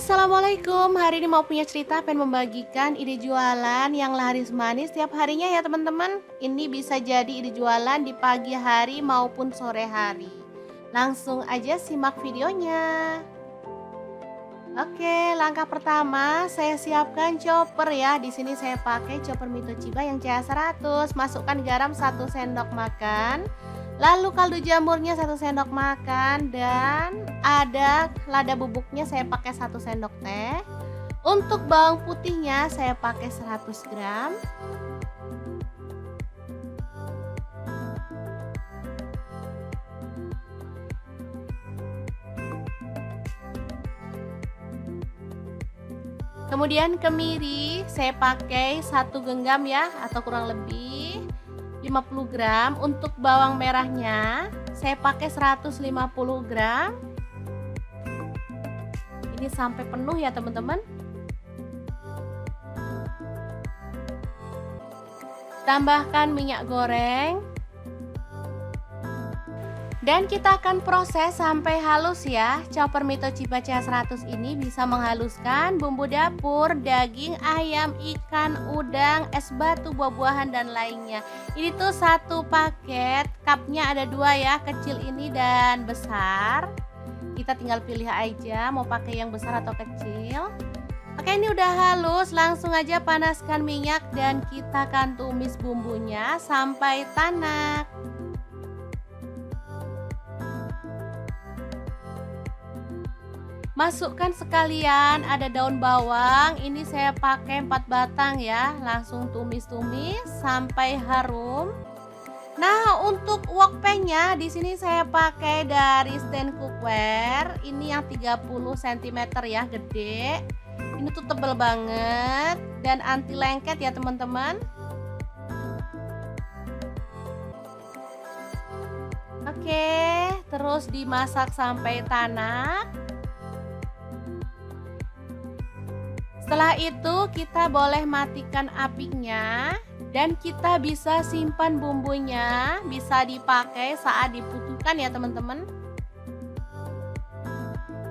Assalamualaikum, hari ini mau punya cerita pengen membagikan ide jualan yang laris manis tiap harinya ya teman-teman. Ini bisa jadi ide jualan di pagi hari maupun sore hari. Langsung aja simak videonya. Oke, langkah pertama saya siapkan chopper ya. Di sini saya pakai chopper Mito Chiba yang CH100. Masukkan garam 1 sendok makan. Lalu kaldu jamurnya 1 sendok makan dan ada lada bubuknya saya pakai 1 sendok teh. Untuk bawang putihnya saya pakai 100 gram. Kemudian kemiri saya pakai 1 genggam ya atau kurang lebih 50 gram. Untuk bawang merahnya saya pakai 150 gram. Ini sampai penuh ya teman-teman. Tambahkan minyak goreng. Dan kita akan proses sampai halus ya. Chopper Mito Chiba CH100 ini bisa menghaluskan bumbu dapur, daging, ayam, ikan, udang, es batu, buah-buahan dan lainnya. Ini tuh satu paket, cupnya ada 2 ya, kecil ini dan besar. Kita tinggal pilih aja mau pakai yang besar atau kecil. Oke, ini udah halus, langsung aja panaskan minyak dan kita akan tumis bumbunya sampai tanak. Masukkan sekalian ada daun bawang, ini saya pakai 4 batang ya. Langsung tumis-tumis sampai harum. Nah, untuk wok pan-nya di sini saya pakai dari stand cookware. Ini yang 30 cm ya, gede. Ini tuh tebel banget dan anti lengket ya teman-teman. Oke, terus dimasak sampai tanak. Setelah itu kita boleh matikan apinya dan kita bisa simpan bumbunya, bisa dipakai saat dibutuhkan ya teman-teman.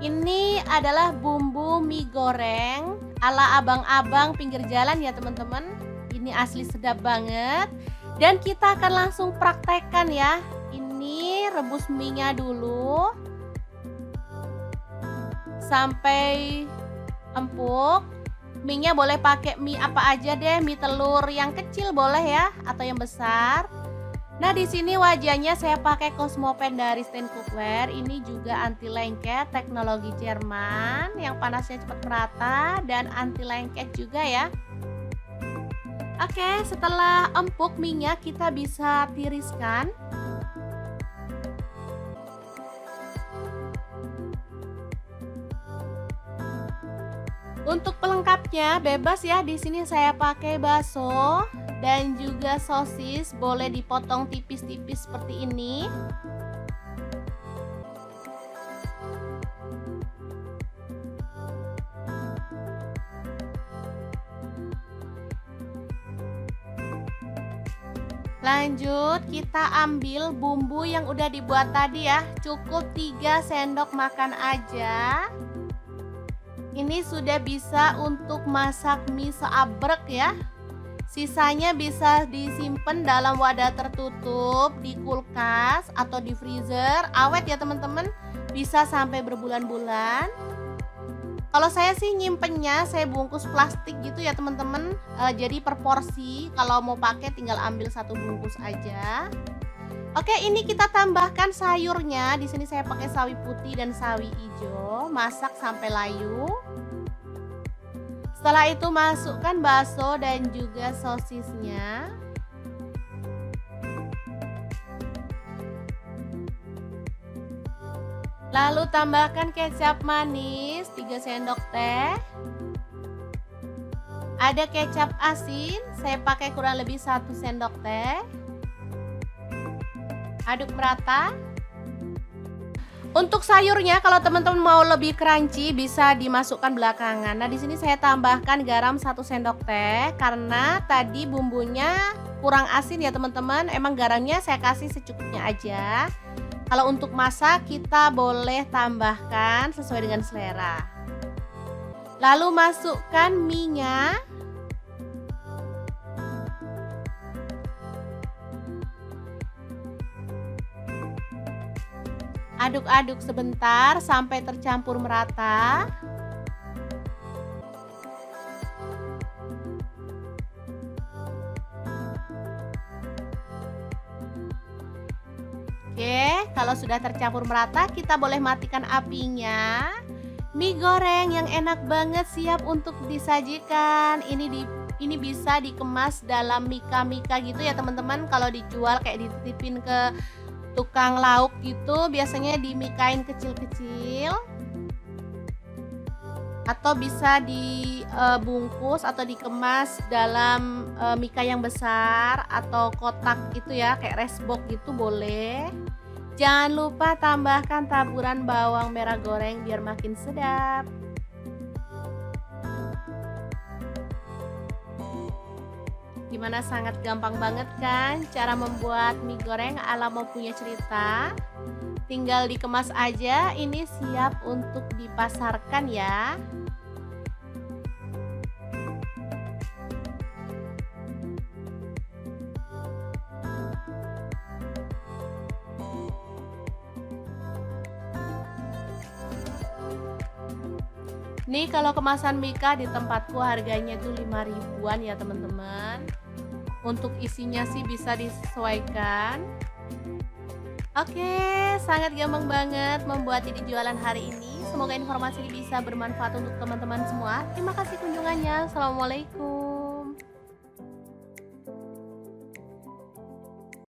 Ini adalah bumbu mie goreng ala abang-abang pinggir jalan ya teman-teman. Ini asli sedap banget dan kita akan langsung praktekkan ya. Ini rebus mie-nya dulu sampai empuk. Mie-nya boleh pakai mie apa aja deh, mie telur yang kecil boleh ya atau yang besar. Nah, di sini wajahnya saya pakai Cosmopan dari stand cookware. Ini juga anti lengket, teknologi Jerman yang panasnya cepat merata dan anti lengket juga ya. Oke, setelah empuk mie-nya kita bisa tiriskan. Untuk pelengkapnya bebas ya. Di sini saya pakai bakso dan juga sosis, boleh dipotong tipis-tipis seperti ini. Lanjut kita ambil bumbu yang udah dibuat tadi ya. Cukup 3 sendok makan aja. Ini sudah bisa untuk masak mie seabrek ya. Sisanya bisa disimpan dalam wadah tertutup di kulkas atau di freezer. Awet ya teman-teman, bisa sampai berbulan-bulan. Kalau saya sih nyimpennya saya bungkus plastik gitu ya teman-teman. Jadi per porsi, kalau mau pakai tinggal ambil 1 bungkus aja. Oke, ini kita tambahkan sayurnya. Di sini saya pakai sawi putih dan sawi hijau. Masak sampai layu. Setelah itu masukkan bakso dan juga sosisnya. Lalu tambahkan kecap manis 3 sendok teh. Ada kecap asin, saya pakai kurang lebih 1 sendok teh. Aduk merata. Untuk sayurnya kalau teman-teman mau lebih crunchy bisa dimasukkan belakangan. Nah, di sini saya tambahkan garam 1 sendok teh karena tadi bumbunya kurang asin ya teman-teman. Emang garamnya saya kasih secukupnya aja. Kalau untuk masak kita boleh tambahkan sesuai dengan selera. Lalu masukkan mie-nya. Aduk-aduk sebentar sampai tercampur merata. Oke, kalau sudah tercampur merata, kita boleh matikan apinya. Mie goreng yang enak banget siap untuk disajikan. Ini bisa dikemas dalam mika-mika gitu ya teman-teman. Kalau dijual kayak dititipin ke tukang lauk gitu, biasanya dimikain kecil-kecil. Atau bisa dibungkus atau dikemas dalam mika yang besar atau kotak gitu ya, kayak rice box gitu boleh. Jangan lupa tambahkan taburan bawang merah goreng biar makin sedap. Gimana, sangat gampang banget kan cara membuat mie goreng ala Mau Punya Cerita? Tinggal dikemas aja, ini siap untuk dipasarkan ya. Nih kalau kemasan Mika di tempatku harganya tuh 5 ribuan ya teman-teman. Untuk isinya sih bisa disesuaikan. Oke, sangat gampang banget membuat ini jualan hari ini. Semoga informasi ini bisa bermanfaat untuk teman-teman semua. Terima kasih kunjungannya. Assalamualaikum.